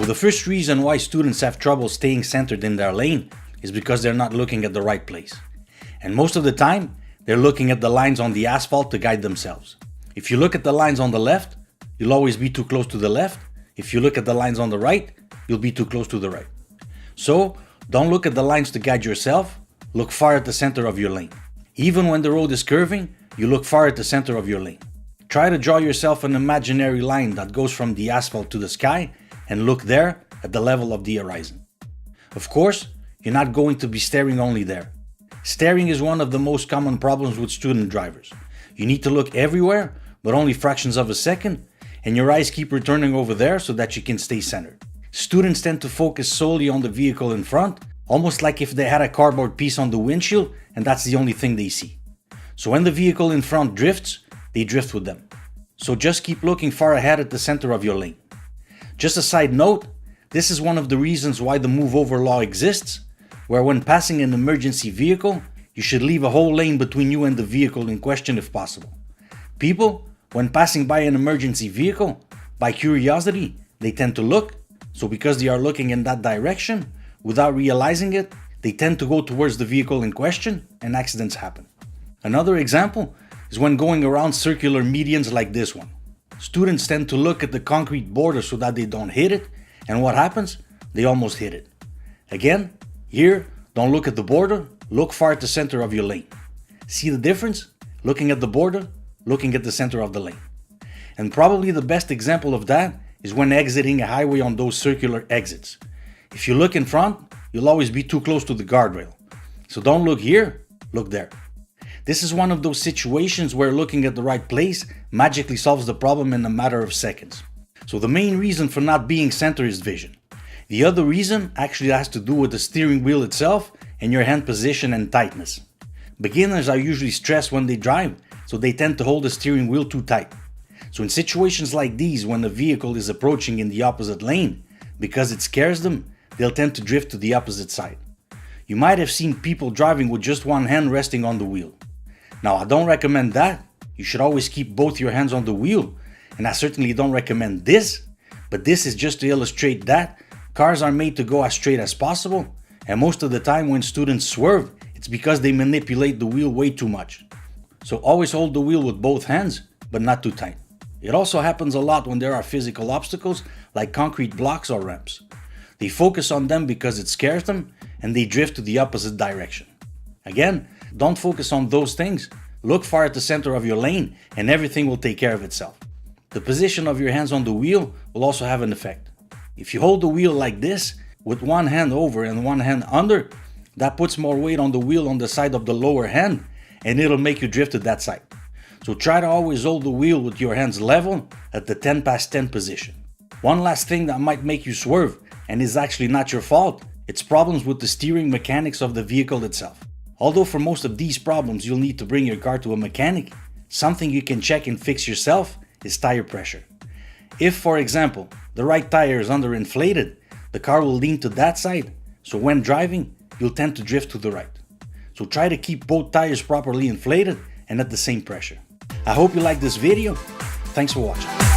So the first reason why students have trouble staying centered in their lane is because they're not looking at the right place. And most of the time, they're looking at the lines on the asphalt to guide themselves. If you look at the lines on the left, you'll always be too close to the left. If you look at the lines on the right, you'll be too close to the right. So don't look at the lines to guide yourself, look far at the center of your lane. Even when the road is curving, you look far at the center of your lane. Try to draw yourself an imaginary line that goes from the asphalt to the sky and look there at the level of the horizon. Of course, you're not going to be staring only there. Staring is one of the most common problems with student drivers. You need to look everywhere, but only fractions of a second, and your eyes keep returning over there so that you can stay centered. Students tend to focus solely on the vehicle in front, almost like if they had a cardboard piece on the windshield and that's the only thing they see. So when the vehicle in front drifts, they drift with them. So just keep looking far ahead at the center of your lane. Just a side note, this is one of the reasons why the move over law exists, where when passing an emergency vehicle, you should leave a whole lane between you and the vehicle in question if possible. People, when passing by an emergency vehicle, by curiosity, they tend to look, so because they are looking in that direction, without realizing it, they tend to go towards the vehicle in question and accidents happen. Another example is when going around circular medians like this one. Students tend to look at the concrete border so that they don't hit it, and what happens? They almost hit it. Again, here, don't look at the border, look far at the center of your lane. See the difference? Looking at the border, looking at the center of the lane. And probably the best example of that is when exiting a highway on those circular exits. If you look in front, you'll always be too close to the guardrail. So don't look here, look there. This is one of those situations where looking at the right place magically solves the problem in a matter of seconds. So the main reason for not being centered is vision. The other reason actually has to do with the steering wheel itself and your hand position and tightness. Beginners are usually stressed when they drive, so they tend to hold the steering wheel too tight. So in situations like these, when the vehicle is approaching in the opposite lane, because it scares them, they'll tend to drift to the opposite side. You might have seen people driving with just one hand resting on the wheel. Now, I don't recommend that. You should always keep both your hands on the wheel, and I certainly don't recommend this, but this is just to illustrate that cars are made to go as straight as possible, and most of the time when students swerve, it's because they manipulate the wheel way too much. So always hold the wheel with both hands, but not too tight. It also happens a lot when there are physical obstacles like concrete blocks or ramps. They focus on them because it scares them, and they drift to the opposite direction. Again, don't focus on those things. Look far at the center of your lane and everything will take care of itself. The position of your hands on the wheel will also have an effect. If you hold the wheel like this, with one hand over and one hand under, that puts more weight on the wheel on the side of the lower hand and it'll make you drift to that side. So try to always hold the wheel with your hands level at the 10 past 10 position. One last thing that might make you swerve and is actually not your fault, it's problems with the steering mechanics of the vehicle itself. Although for most of these problems you'll need to bring your car to a mechanic, something you can check and fix yourself is tire pressure. If, for example, the right tire is underinflated, the car will lean to that side, so when driving, you'll tend to drift to the right. So try to keep both tires properly inflated and at the same pressure. I hope you liked this video. Thanks for watching.